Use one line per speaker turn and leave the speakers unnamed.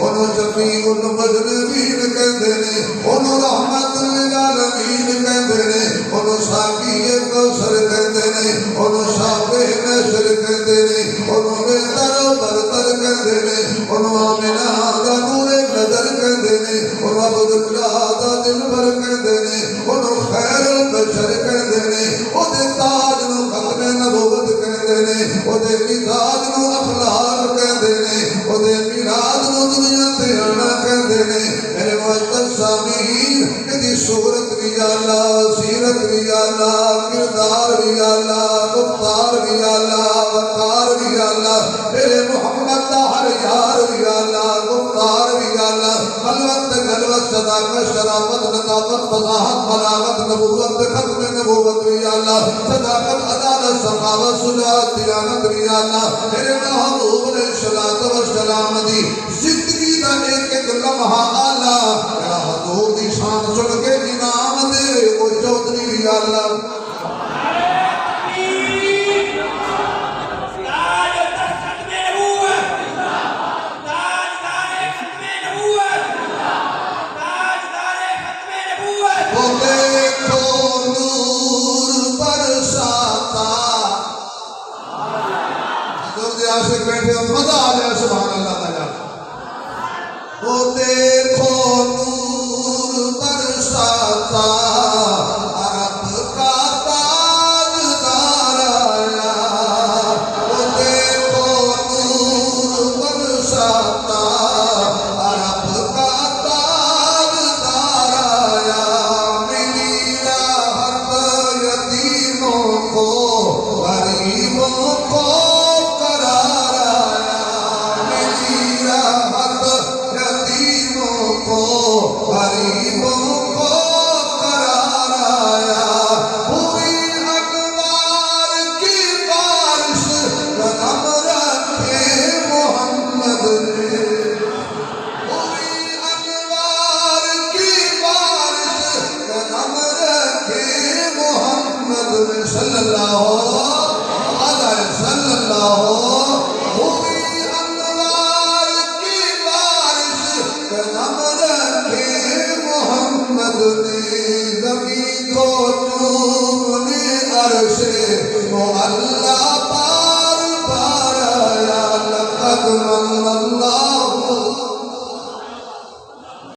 انہوں شفیع المذنبین کہندے نے انہوں رحمت للعالمین کہندے نے انہوں ساقی کوثر کہندے نے انہوں شافع نشر کہندے نے انہوں بہتر و برتر کہندے نے انہوں آمنہ دا نور نظر کہندے نے انہوں عبداللہ دا دلبر کہندے نے انہوں خیر البشر کہندے نے اودے تاج نو ختم نبوت کہندے نے اودے مزاج نو اخلاق کہندے نے اودے میلاد نو دنیا تے آنا کہندے نے میرے معزز سامعین کدی صورت بھی اللہ سیرت بھی اللہ کردار بھی اللہ گفتار بھی اللہ وقار بھی اللہ میرے محمد دا ہر یار بھی اللہ گفتار بھی اللہ خلوت خلوت صداقت شرافت لطافت فضاحت بلاغت نبوت ختم نبوت بھی اللہ صداقت عدالت سخاوت سجاعت دیانت بھی اللہ میرے محبوب علیہ السلام دی زندگی دا ایک ایک لمحہ اللہ میرا حضور دی شان سن کے امام دے وہ چودھری بھی اللہ عاشق بیٹھے ہو مزہ آ جائے سبحان اللہ تعالیٰ وہ دیکھو نور برساتا عرب کا تاجدار آیا وہ دیکھو نور برساتا عرب کا تاجدار آیا ملی راحت یتیموں کو غریبوں کو غریبوں کو قرار آیا پوری انوار کی بارش قدم رکھے محمد نے پوری انوار کی بارش قدم رکھے محمد نے صلی اللہ علیہ وسلم پوری انوار کی بارش قدم رکھے محمد نے زمین کو چومنے عرش معلا